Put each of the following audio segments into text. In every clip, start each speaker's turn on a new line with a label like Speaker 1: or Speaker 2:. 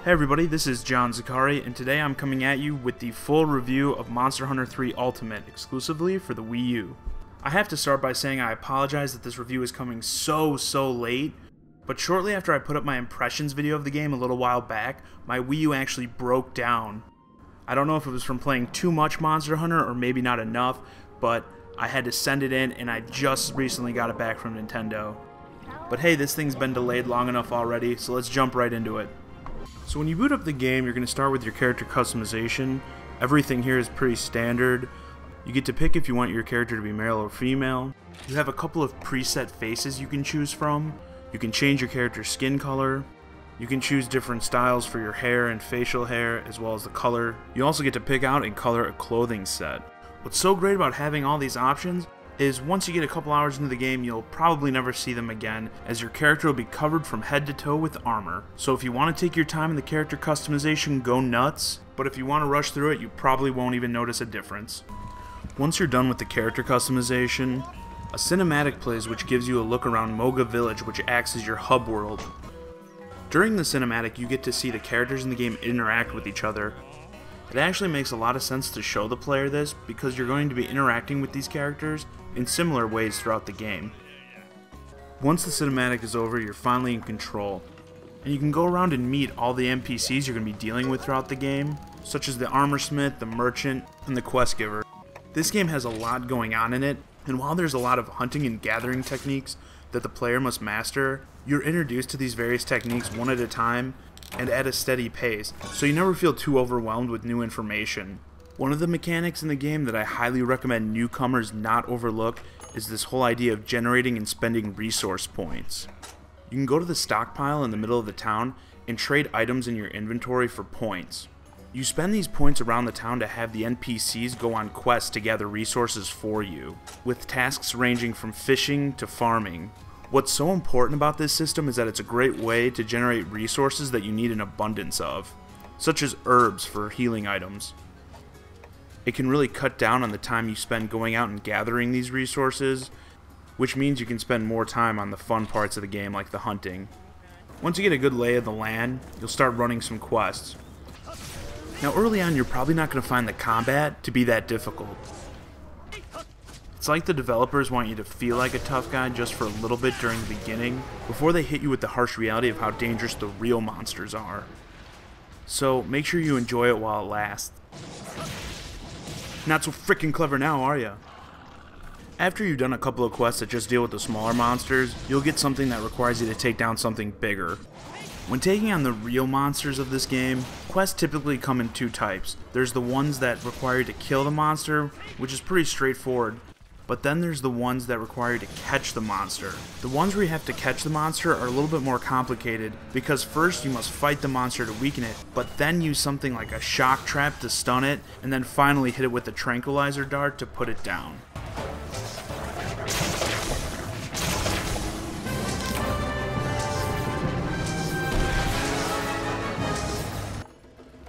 Speaker 1: Hey everybody, this is John Zakari, and today I'm coming at you with the full review of Monster Hunter 3 Ultimate, exclusively for the Wii U. I have to start by saying I apologize that this review is coming so late, but shortly after I put up my impressions video of the game a little while back, my Wii U actually broke down. I don't know if it was from playing too much Monster Hunter or maybe not enough, but I had to send it in and I just recently got it back from Nintendo. But hey, this thing's been delayed long enough already, so let's jump right into it. So when you boot up the game, you're going to start with your character customization. Everything here is pretty standard. You get to pick if you want your character to be male or female. You have a couple of preset faces you can choose from. You can change your character's skin color. You can choose different styles for your hair and facial hair, as well as the color. You also get to pick out and color a clothing set. What's so great about having all these options is once you get a couple hours into the game, you'll probably never see them again, as your character will be covered from head to toe with armor. So if you want to take your time in the character customization, go nuts, but if you want to rush through it, you probably won't even notice a difference. Once you're done with the character customization, a cinematic plays which gives you a look around Moga Village, which acts as your hub world. During the cinematic, you get to see the characters in the game interact with each other. It actually makes a lot of sense to show the player this, because you're going to be interacting with these characters in similar ways throughout the game. Once the cinematic is over, you're finally in control, and you can go around and meet all the NPCs you're going to be dealing with throughout the game, such as the armorsmith, the merchant, and the quest giver. This game has a lot going on in it, and while there's a lot of hunting and gathering techniques that the player must master, you're introduced to these various techniques one at a time and at a steady pace, so you never feel too overwhelmed with new information. One of the mechanics in the game that I highly recommend newcomers not overlook is this whole idea of generating and spending resource points. You can go to the stockpile in the middle of the town and trade items in your inventory for points. You spend these points around the town to have the NPCs go on quests to gather resources for you, with tasks ranging from fishing to farming. What's so important about this system is that it's a great way to generate resources that you need an abundance of, such as herbs for healing items. It can really cut down on the time you spend going out and gathering these resources, which means you can spend more time on the fun parts of the game like the hunting. Once you get a good lay of the land, you'll start running some quests. Now early on, you're probably not going to find the combat to be that difficult. It's like the developers want you to feel like a tough guy just for a little bit during the beginning, before they hit you with the harsh reality of how dangerous the real monsters are. So make sure you enjoy it while it lasts. Not so freaking clever now, are ya? After you've done a couple of quests that just deal with the smaller monsters, you'll get something that requires you to take down something bigger. When taking on the real monsters of this game, quests typically come in two types. There's the ones that require you to kill the monster, which is pretty straightforward, but then there's the ones that require you to catch the monster. The ones where you have to catch the monster are a little bit more complicated, because first you must fight the monster to weaken it, but then use something like a shock trap to stun it, and then finally hit it with a tranquilizer dart to put it down.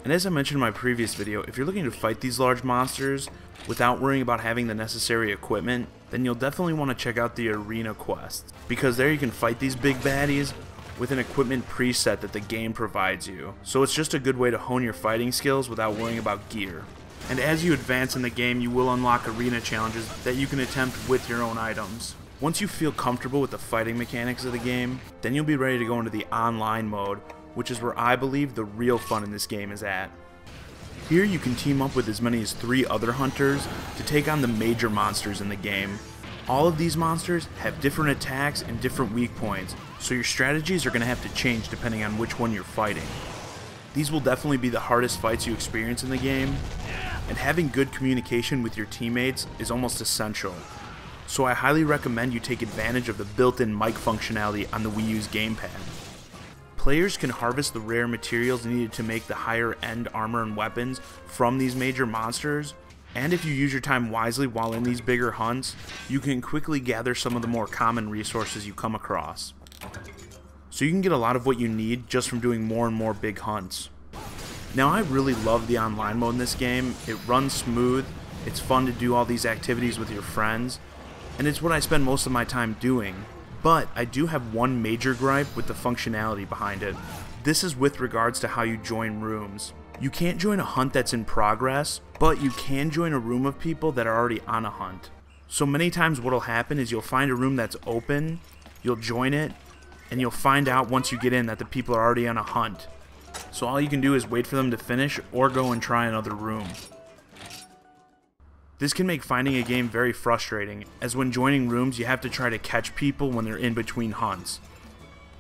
Speaker 1: And as I mentioned in my previous video, if you're looking to fight these large monsters without worrying about having the necessary equipment, then you'll definitely want to check out the arena quests, because there you can fight these big baddies with an equipment preset that the game provides you. So it's just a good way to hone your fighting skills without worrying about gear. And as you advance in the game, you will unlock arena challenges that you can attempt with your own items. Once you feel comfortable with the fighting mechanics of the game, then you'll be ready to go into the online mode, which is where I believe the real fun in this game is at. Here you can team up with as many as 3 other hunters to take on the major monsters in the game. All of these monsters have different attacks and different weak points, so your strategies are going to have to change depending on which one you're fighting. These will definitely be the hardest fights you experience in the game, and having good communication with your teammates is almost essential. So I highly recommend you take advantage of the built-in mic functionality on the Wii U's Gamepad. Players can harvest the rare materials needed to make the higher end armor and weapons from these major monsters, and if you use your time wisely while in these bigger hunts, you can quickly gather some of the more common resources you come across. So you can get a lot of what you need just from doing more and more big hunts. Now I really love the online mode in this game. It runs smooth, it's fun to do all these activities with your friends, and it's what I spend most of my time doing. But I do have one major gripe with the functionality behind it. This is with regards to how you join rooms. You can't join a hunt that's in progress, but you can join a room of people that are already on a hunt. So many times what'll happen is you'll find a room that's open, you'll join it, and you'll find out once you get in that the people are already on a hunt. So all you can do is wait for them to finish or go and try another room. This can make finding a game very frustrating, as when joining rooms you have to try to catch people when they're in between hunts.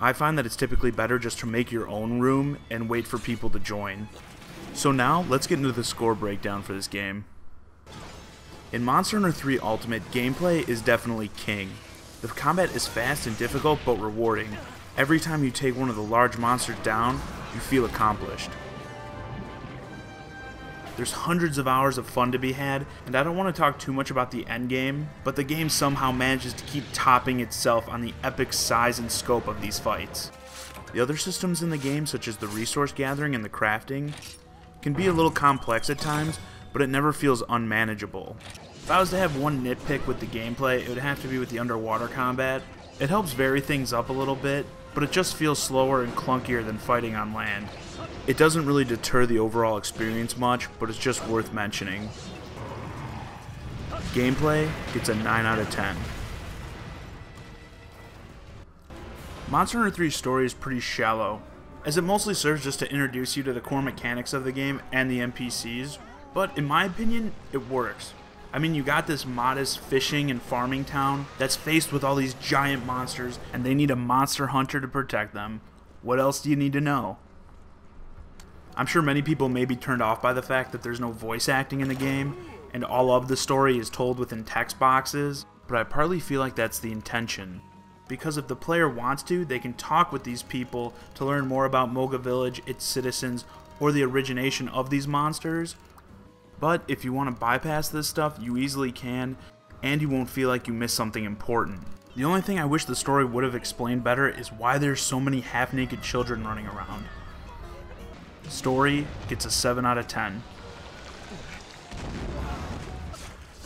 Speaker 1: I find that it's typically better just to make your own room and wait for people to join. So now, let's get into the score breakdown for this game. In Monster Hunter 3 Ultimate, gameplay is definitely king. The combat is fast and difficult, but rewarding. Every time you take one of the large monsters down, you feel accomplished. There's hundreds of hours of fun to be had, and I don't want to talk too much about the endgame, but the game somehow manages to keep topping itself on the epic size and scope of these fights. The other systems in the game, such as the resource gathering and the crafting, can be a little complex at times, but it never feels unmanageable. If I was to have one nitpick with the gameplay, it would have to be with the underwater combat. It helps vary things up a little bit, but it just feels slower and clunkier than fighting on land. It doesn't really deter the overall experience much, but it's just worth mentioning. Gameplay gets a 9 out of 10. Monster Hunter 3's story is pretty shallow, as it mostly serves just to introduce you to the core mechanics of the game and the NPCs, but in my opinion, it works. I mean, you got this modest fishing and farming town that's faced with all these giant monsters, and they need a monster hunter to protect them. What else do you need to know? I'm sure many people may be turned off by the fact that there's no voice acting in the game, and all of the story is told within text boxes, but I partly feel like that's the intention. Because if the player wants to, they can talk with these people to learn more about Moga Village, its citizens, or the origination of these monsters. But if you want to bypass this stuff, you easily can, and you won't feel like you missed something important. The only thing I wish the story would have explained better is why there's so many half-naked children running around. Story gets a 7 out of 10.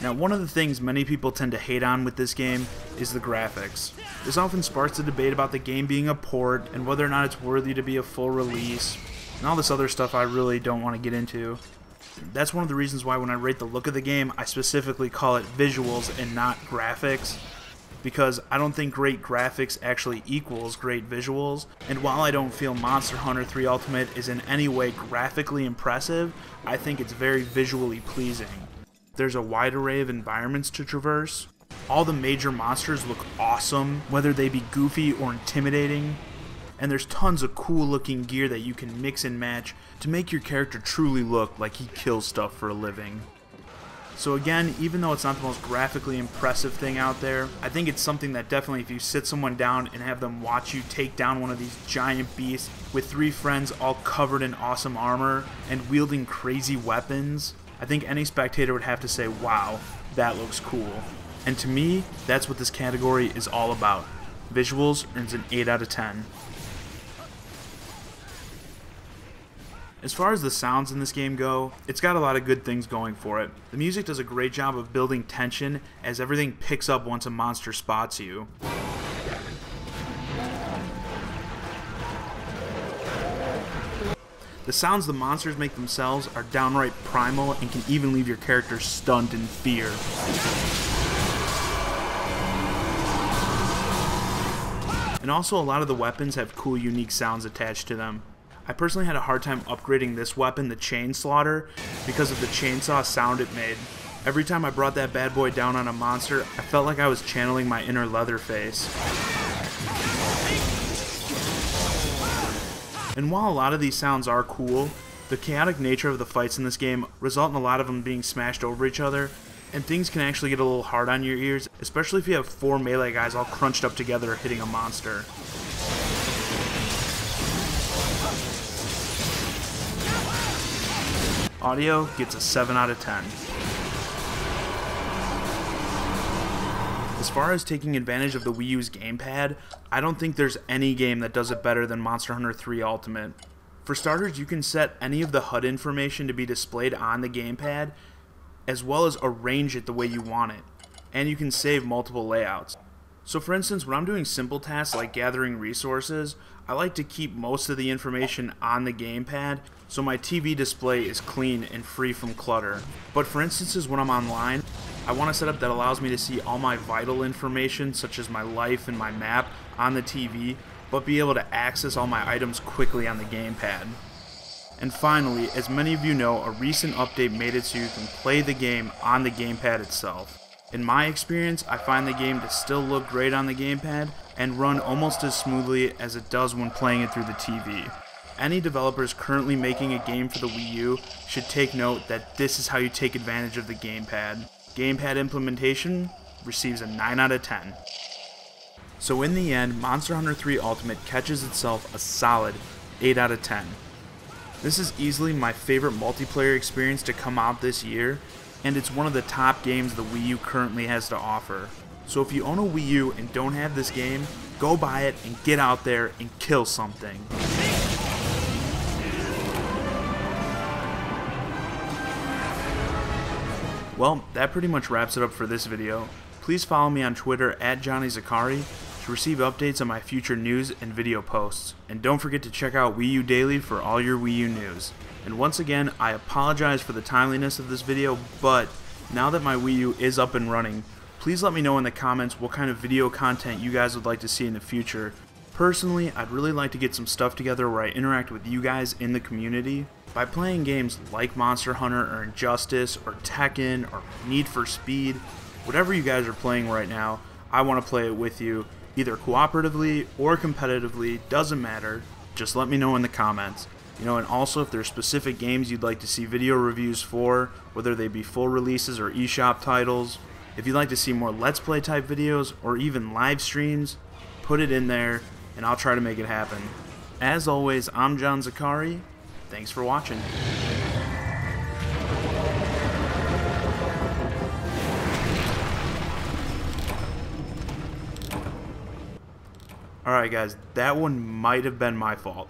Speaker 1: Now, one of the things many people tend to hate on with this game is the graphics. This often sparks a debate about the game being a port and whether or not it's worthy to be a full release, and all this other stuff I really don't want to get into. That's one of the reasons why when I rate the look of the game, I specifically call it visuals and not graphics, because I don't think great graphics actually equals great visuals, and while I don't feel Monster Hunter 3 Ultimate is in any way graphically impressive, I think it's very visually pleasing. There's a wide array of environments to traverse. All the major monsters look awesome, whether they be goofy or intimidating, and there's tons of cool looking gear that you can mix and match to make your character truly look like he kills stuff for a living. So again, even though it's not the most graphically impressive thing out there, I think it's something that definitely, if you sit someone down and have them watch you take down one of these giant beasts with 3 friends all covered in awesome armor and wielding crazy weapons, I think any spectator would have to say, wow, that looks cool. And to me, that's what this category is all about. Visuals earns an 8 out of 10. As far as the sounds in this game go, it's got a lot of good things going for it. The music does a great job of building tension as everything picks up once a monster spots you. The sounds the monsters make themselves are downright primal and can even leave your character stunned in fear. And also a lot of the weapons have cool unique sounds attached to them. I personally had a hard time upgrading this weapon, the Chain Slaughter, because of the chainsaw sound it made. Every time I brought that bad boy down on a monster, I felt like I was channeling my inner Leatherface. And while a lot of these sounds are cool, the chaotic nature of the fights in this game result in a lot of them being smashed over each other, and things can actually get a little hard on your ears, especially if you have 4 melee guys all crunched up together hitting a monster. Audio gets a 7 out of 10. As far as taking advantage of the Wii U's Gamepad, I don't think there's any game that does it better than Monster Hunter 3 Ultimate. For starters, you can set any of the HUD information to be displayed on the Gamepad, as well as arrange it the way you want it, and you can save multiple layouts. So for instance, when I'm doing simple tasks like gathering resources, I like to keep most of the information on the gamepad so my TV display is clean and free from clutter. But for instances when I'm online, I want a setup that allows me to see all my vital information such as my life and my map on the TV, but be able to access all my items quickly on the gamepad. And finally, as many of you know, a recent update made it so you can play the game on the gamepad itself. In my experience, I find the game to still look great on the gamepad and run almost as smoothly as it does when playing it through the TV. Any developers currently making a game for the Wii U should take note that this is how you take advantage of the gamepad. Gamepad implementation receives a 9 out of 10. So in the end, Monster Hunter 3 Ultimate catches itself a solid 8 out of 10. This is easily my favorite multiplayer experience to come out this year, and it's one of the top games the Wii U currently has to offer. So if you own a Wii U and don't have this game, go buy it and get out there and kill something. Well, that pretty much wraps it up for this video. Please follow me on Twitter at JohnnyZakari to receive updates on my future news and video posts. And don't forget to check out Wii U Daily for all your Wii U news. And once again, I apologize for the timeliness of this video, but now that my Wii U is up and running, please let me know in the comments what kind of video content you guys would like to see in the future. Personally, I'd really like to get some stuff together where I interact with you guys in the community. By playing games like Monster Hunter or Injustice or Tekken or Need for Speed, whatever you guys are playing right now, I want to play it with you, either cooperatively or competitively, doesn't matter, just let me know in the comments. You know, and also if there's specific games you'd like to see video reviews for, whether they be full releases or eShop titles, if you'd like to see more Let's Play type videos or even live streams, put it in there and I'll try to make it happen. As always, I'm John Zakari. Thanks for watching. Alright guys, that one might have been my fault.